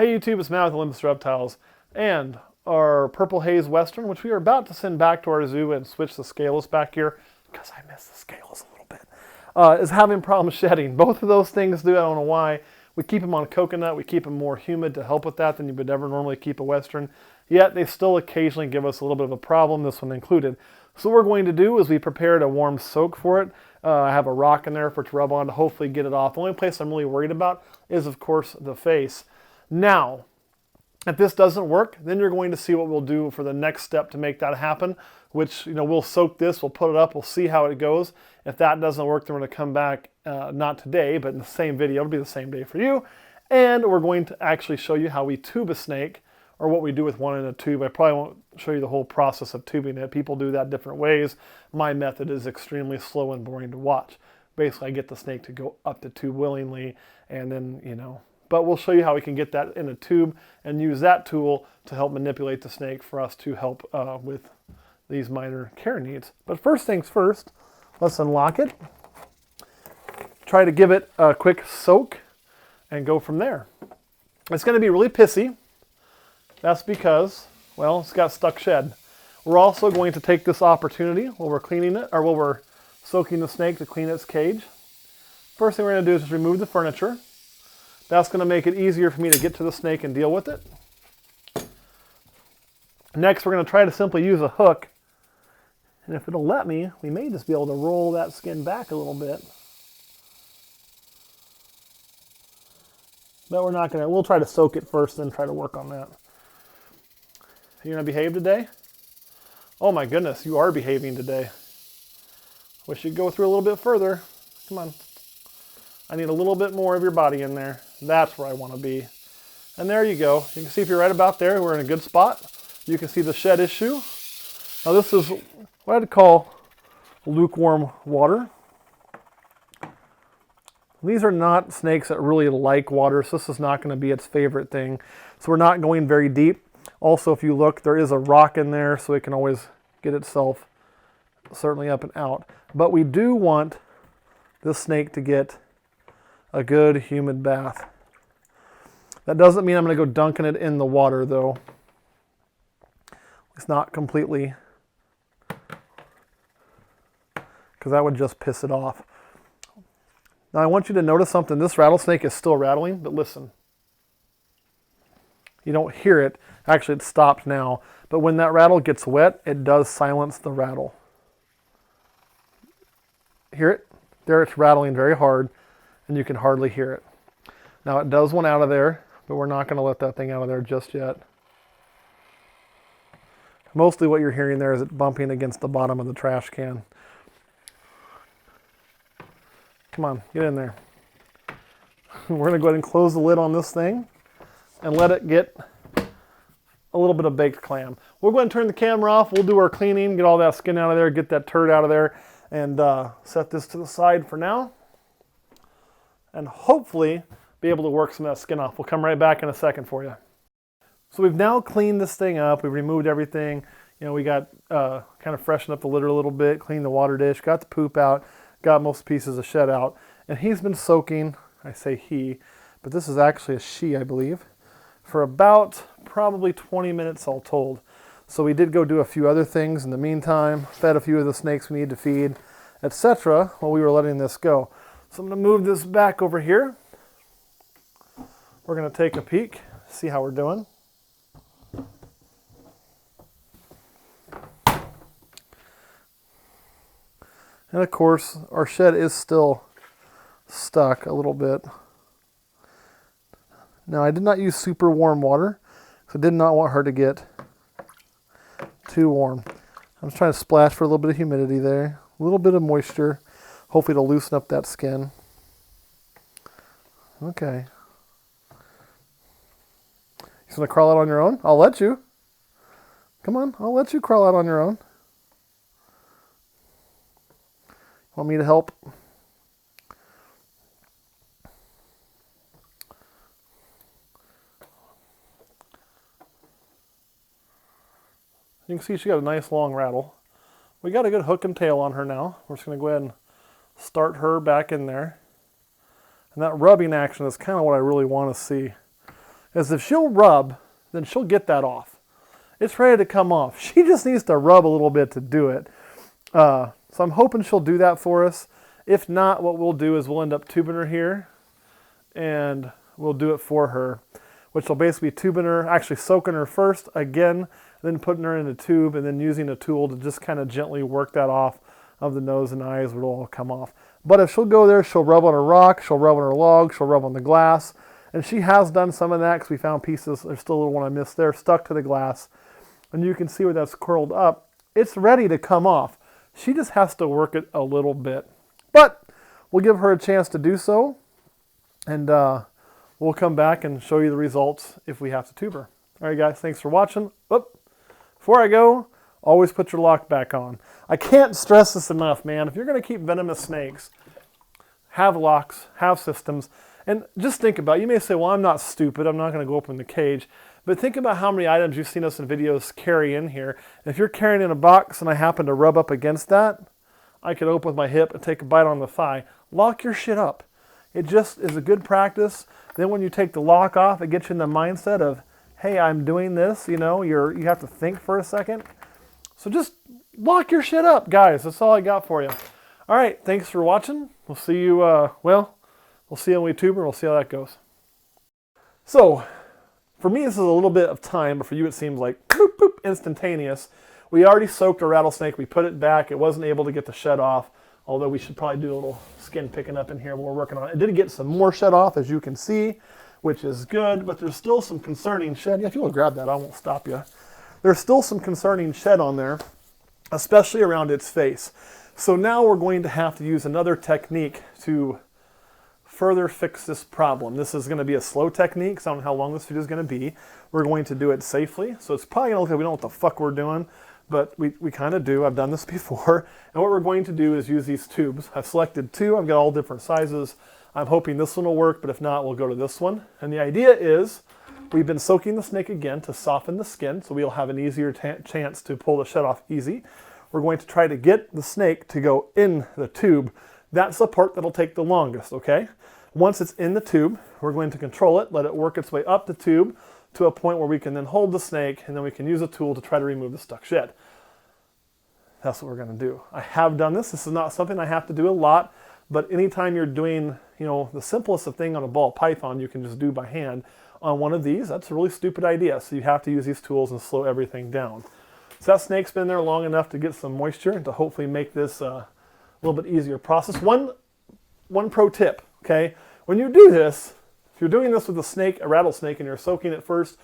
Hey YouTube, it's Matt with Olympus Reptiles, and our Purple Haze Western, which we are about to send back to our zoo and switch the scaleless back here, because I miss the scaleless a little bit, is having problems shedding. Both of those things do, I don't know why. We keep them on coconut, we keep them more humid to help with that than you would ever normally keep a Western, yet they still occasionally give us a little bit of a problem, this one included. So what we're going to do is we prepared a warm soak for it. I have a rock in there for it to rub on to hopefully get it off. The only place I'm really worried about is, of course, the face. Now, if this doesn't work, then you're going to see what we'll do for the next step to make that happen, which, we'll soak this, we'll put it up, we'll see how it goes. If that doesn't work, then we're going to come back, not today, but in the same video. It'll be the same day for you. And we're going to actually show you how we tube a snake, or what we do with one in a tube. I probably won't show you the whole process of tubing it. People do that different ways. My method is extremely slow and boring to watch. Basically, I get the snake to go up the tube willingly, and then, but we'll show you how we can get that in a tube and use that tool to help manipulate the snake for us to help with these minor care needs. But first things first, let's unlock it. Try to give it a quick soak and go from there. It's going to be really pissy. That's because, well, it's got stuck shed. We're also going to take this opportunity while we're cleaning it, or while we're soaking the snake to clean its cage. First thing we're going to do is just remove the furniture. That's going to make it easier for me to get to the snake and deal with it. Next, we're going to try to simply use a hook. And if it'll let me, we may just be able to roll that skin back a little bit. But we're not going to, we'll try to soak it first, then try to work on that. Are you going to behave today? Oh my goodness, you are behaving today. Wish you'd go through a little bit further. Come on. I need a little bit more of your body in there. That's where I want to be. And there you go. You can see if you're right about there, we're in a good spot. You can see the shed issue. Now this is what I'd call lukewarm water. These are not snakes that really like water, so this is not going to be its favorite thing. So we're not going very deep. Also, if you look, there is a rock in there, so it can always get itself certainly up and out. But we do want this snake to get a good humid bath. That doesn't mean I'm going to go dunking it in the water, though. It's not completely, because that would just piss it off. Now I want you to notice something. This rattlesnake is still rattling, but listen. You don't hear it. Actually, it stopped now. But when that rattle gets wet, it does silence the rattle. Hear it? There it's rattling very hard, and you can hardly hear it. Now it does want out of there, but we're not going to let that thing out of there just yet. Mostly what you're hearing there is it bumping against the bottom of the trash can. Come on, get in there. We're going to go ahead and close the lid on this thing and let it get a little bit of baked clam. We'll go ahead and turn the camera off. We'll do our cleaning, get all that skin out of there, get that turd out of there, and set this to the side for now. And hopefully be able to work some of that skin off. We'll come right back in a second for you. So we've now cleaned this thing up. We've removed everything. We got kind of freshened up the litter a little bit, cleaned the water dish, got the poop out, got most pieces of shed out. And he's been soaking, I say he, but this is actually a she, I believe, for about probably 20 minutes all told. So we did go do a few other things in the meantime, fed a few of the snakes we need to feed, etc. while we were letting this go. So I'm going to move this back over here. We're going to take a peek, see how we're doing. And of course, our shed is still stuck a little bit. Now, I did not use super warm water, because I did not want her to get too warm. I'm just trying to splash for a little bit of humidity there, a little bit of moisture, hopefully to loosen up that skin. Okay. You just want to crawl out on your own? I'll let you. Come on, I'll let you crawl out on your own. Want me to help? You can see she got a nice long rattle. We got a good hook and tail on her now. We're just going to go ahead and start her back in there. And that rubbing action is kind of what I really want to see. is if she'll rub, then she'll get that off. It's ready to come off. She just needs to rub a little bit to do it. So I'm hoping she'll do that for us. If not, what we'll do is we'll end up tubing her here, and we'll do it for her, which will basically be tubing her, actually soaking her first again, then putting her in a tube, and then using a tool to just kind of gently work that off of the nose and eyes, it'll all come off. But if she'll go there, she'll rub on a rock, she'll rub on her log, she'll rub on the glass. And she has done some of that because we found pieces, there's still a little one I missed there, stuck to the glass. And you can see where that's curled up. It's ready to come off. She just has to work it a little bit. But we'll give her a chance to do so. And we'll come back and show you the results if we have to tube her. All right, guys, thanks for watching. Oop. Before I go, always put your lock back on. I can't stress this enough, man. If you're going to keep venomous snakes, have locks, have systems, and just think about it. You may say, well, I'm not stupid. I'm not going to go open the cage. But think about how many items you've seen us in videos carry in here. And if you're carrying in a box and I happen to rub up against that, I could open with my hip and take a bite on the thigh. Lock your shit up. It just is a good practice. Then when you take the lock off, it gets you in the mindset of, hey, I'm doing this. You know, you have to think for a second. So just lock your shit up, guys. That's all I got for you. All right, thanks for watching. We'll see you, we'll see you on YouTuber. We'll see how that goes. So, for me, this is a little bit of time, but for you, it seems like boop, boop, instantaneous. We already soaked a rattlesnake. We put it back. It wasn't able to get the shed off, although we should probably do a little skin picking up in here while we're working on it. It did get some more shed off, as you can see, which is good, but there's still some concerning shed. Yeah, if you want to grab that, I won't stop you. There's still some concerning shed on there, especially around its face. So now we're going to have to use another technique to further fix this problem. This is going to be a slow technique, so I don't know how long this video is going to be. We're going to do it safely, so it's probably going to look like we don't know what the fuck we're doing, but we kind of do. I've done this before. And what we're going to do is use these tubes. I've selected two. I've got all different sizes. I'm hoping this one will work, but if not, we'll go to this one. And the idea is we've been soaking the snake again to soften the skin, so we'll have an easier chance to pull the shed off easy. We're going to try to get the snake to go in the tube. That's the part that'll take the longest, okay? Once it's in the tube, we're going to control it, let it work its way up the tube to a point where we can then hold the snake, and then we can use a tool to try to remove the stuck shed. That's what we're going to do. I have done this. This is not something I have to do a lot, but anytime you're doing, you know, the simplest of thing on a ball python, you can just do by hand. On one of these, that's a really stupid idea, so you have to use these tools and slow everything down. So that snake's been there long enough to get some moisture and to hopefully make this a little bit easier process. One pro tip, okay? When you do this, if you're doing this with a snake, a rattlesnake, and you're soaking it first,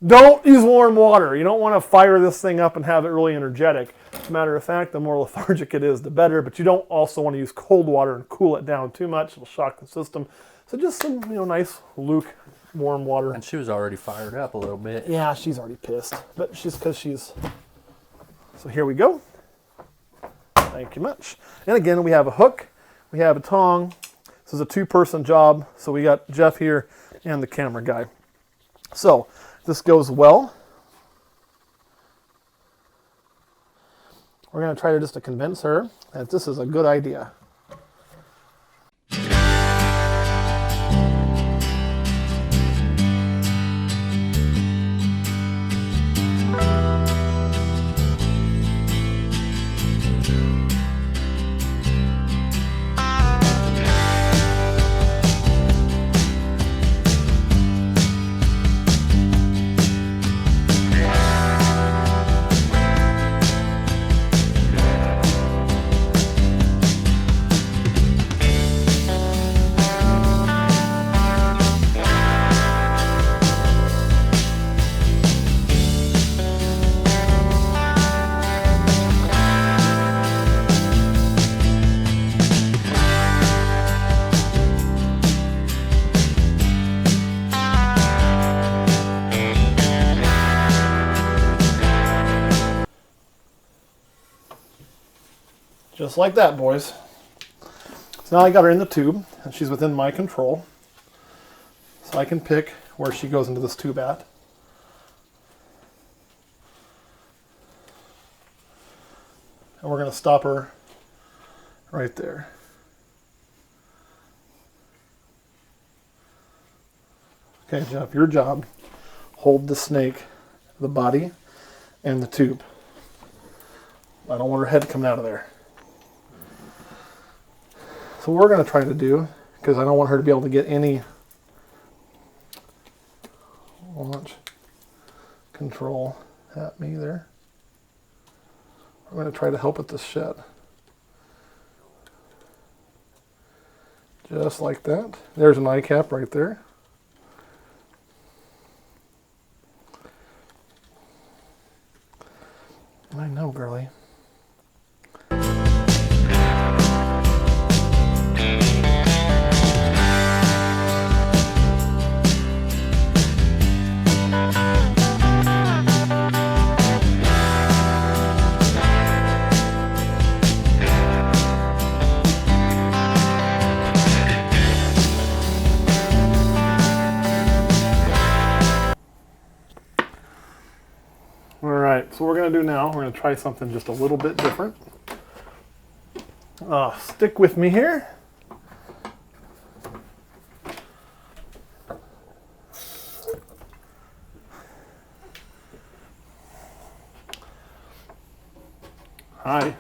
don't use warm water. You don't want to fire this thing up and have it really energetic. As a matter of fact, the more lethargic it is, the better, but you don't also want to use cold water and cool it down too much. It'll shock the system. So just some, you know, nice lukewarm water. And she was already fired up a little bit. Yeah, she's already pissed, but because she's... So here we go. Thank you much. And again, we have a hook, we have a tong. This is a two-person job, so we got Jeff here and the camera guy. So this goes well. We're going to try to just to convince her that this is a good idea. Just like that, boys. So now I got her in the tube, and she's within my control. So I can pick where she goes into this tube at. And we're going to stop her right there. Okay, Jeff, your job hold the snake, the body, and the tube. I don't want her head coming out of there. So what we're going to try to do, because I don't want her to be able to get any launch control at me there. I'm going to try to help with this shed. Just like that. There's an eye cap right there. I know, girlie. Alright, so what we're going to do now, we're going to try something just a little bit different. Stick with me here. Hi.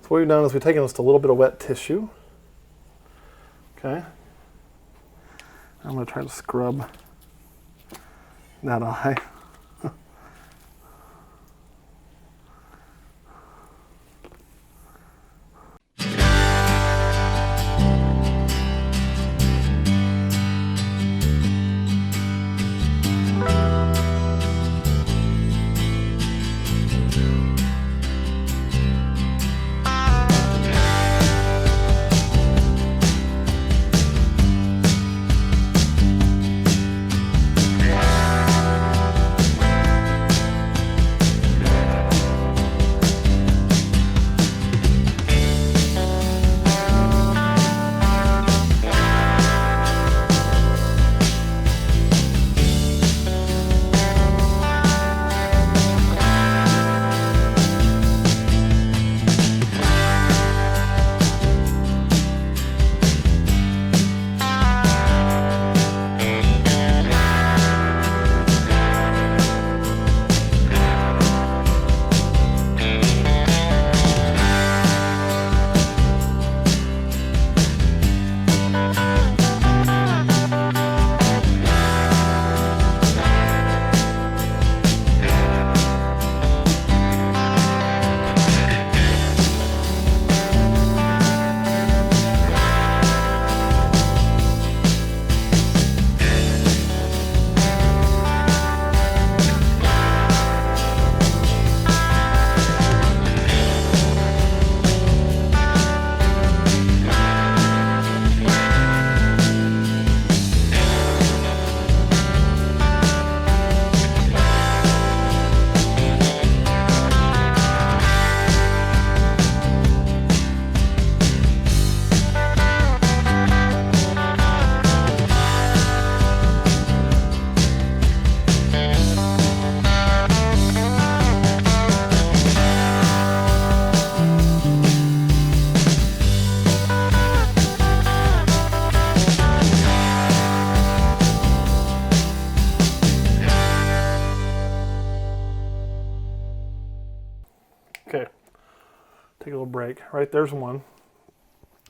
So what we've done is we've taken just a little bit of wet tissue. Okay. I'm going to try to scrub that eye. Okay, take a little break. Right, there's one.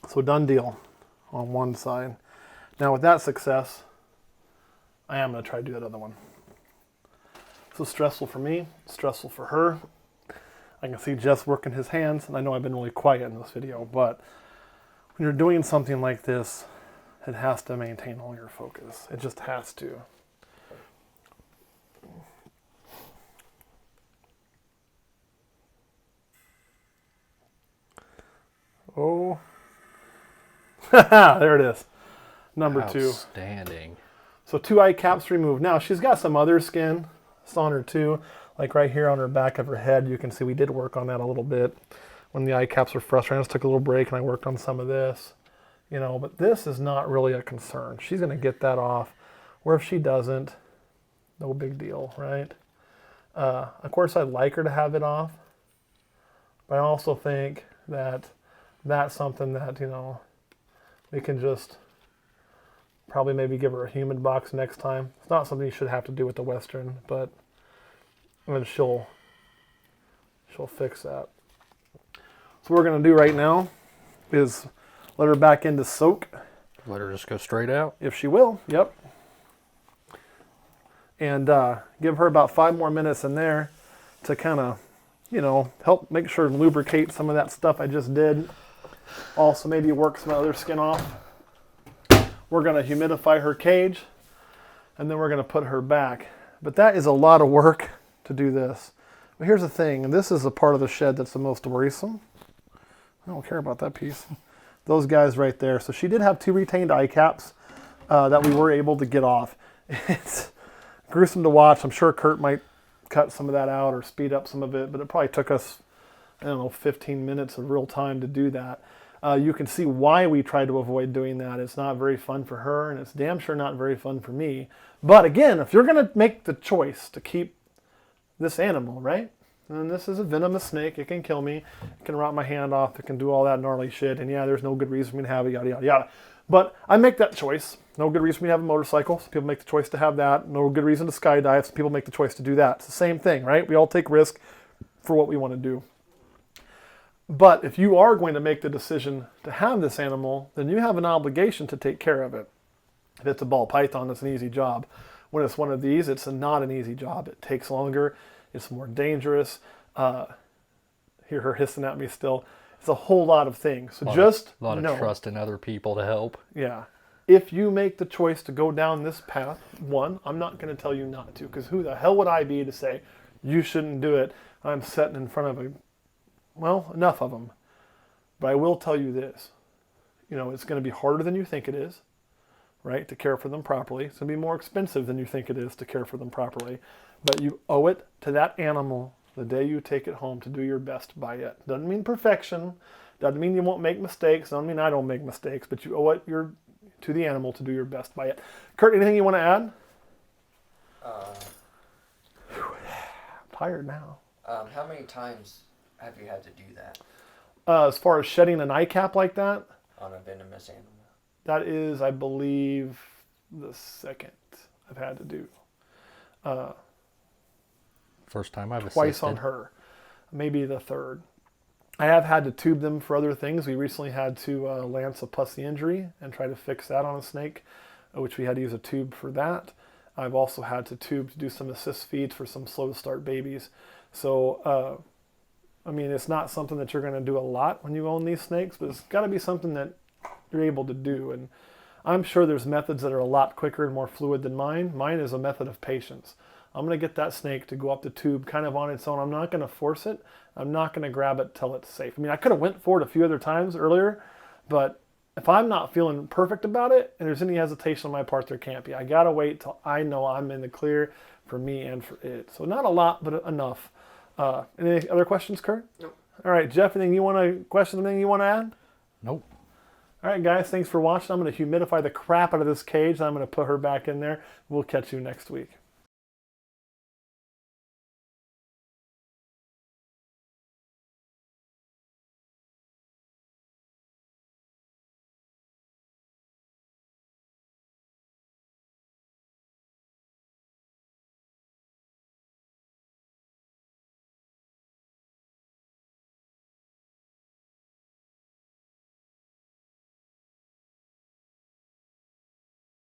So done deal on one side. Now with that success, I am going to try to do that other one. This is stressful for me, stressful for her. I can see Jess working his hands, and I know I've been really quiet in this video, but when you're doing something like this, it has to maintain all your focus. It just has to. Oh, there it is. Number 2. Outstanding. So 2 eye caps removed. Now she's got some other skin on her too. Like right here on her back of her head, you can see we did work on that a little bit. When the eye caps were frustrating, I just took a little break and I worked on some of this. You know, but this is not really a concern. She's going to get that off. Or if she doesn't, no big deal, right? Of course, I'd like her to have it off. But I also think that that's something that, you know, we can just Probably maybe give her a humid box next time. It's not something you should have to do with the Western, but then she'll fix that. So what we're going to do right now is let her back into soak. Let her just go straight out? If she will, yep. And give her about 5 more minutes in there to kind of, help make sure and lubricate some of that stuff I just did. Also maybe work some other skin off. We're going to humidify her cage, and then we're going to put her back. But that is a lot of work to do this. But here's the thing, and this is the part of the shed that's the most worrisome. I don't care about that piece. Those guys right there. So she did have 2 retained eye caps that we were able to get off. It's gruesome to watch. I'm sure Kurt might cut some of that out or speed up some of it, but it probably took us, 15 minutes of real time to do that. You can see why we try to avoid doing that. It's not very fun for her, and it's damn sure not very fun for me. But again, if you're going to make the choice to keep this animal, right? And this is a venomous snake. It can kill me. It can rot my hand off. It can do all that gnarly shit. And yeah, there's no good reason for me to have it, yada, yada, yada. But I make that choice. No good reason for me to have a motorcycle. Some people make the choice to have that. No good reason to skydive. Some people make the choice to do that. It's the same thing, right? We all take risk for what we want to do. But if you are going to make the decision to have this animal, then you have an obligation to take care of it. If it's a ball python, it's an easy job. When it's one of these, it's not an easy job. It takes longer. It's more dangerous. Hear her hissing at me still. It's a whole lot of things. So a lot of trust in other people to help. Yeah. If you make the choice to go down this path, one, I'm not going to tell you not to, because who the hell would I be to say you shouldn't do it? I'm sitting in front of enough of them. But I will tell you this. It's going to be harder than you think it is, right, to care for them properly. It's going to be more expensive than you think it is to care for them properly. But you owe it to that animal the day you take it home to do your best by it. Doesn't mean perfection. Doesn't mean you won't make mistakes. Doesn't mean I don't make mistakes. But you owe it to the animal to do your best by it. Kurt, anything you want to add? I'm tired now. How many times have you had to do that? As far as shedding an eye cap like that? On a venomous animal? That is, I believe, the second I've had to do. First time I've twice assisted. On her. Maybe the third. I have had to tube them for other things. We recently had to lance a pussy injury and try to fix that on a snake, which we had to use a tube for that. I've also had to tube to do some assist feeds for some slow start babies. So, it's not something that you're going to do a lot when you own these snakes, but it's got to be something that you're able to do. And I'm sure there's methods that are a lot quicker and more fluid than mine. Mine is a method of patience. I'm going to get that snake to go up the tube kind of on its own. I'm not going to force it. I'm not going to grab it till it's safe. I could have went for it a few other times earlier, but if I'm not feeling perfect about it and there's any hesitation on my part, there can't be. I got to wait till I know I'm in the clear for me and for it. So not a lot, but enough. Any other questions, Kurt? Nope. All right, Jeff, anything you want to add? Nope. All right, guys, thanks for watching. I'm going to humidify the crap out of this cage, and I'm going to put her back in there. We'll catch you next week.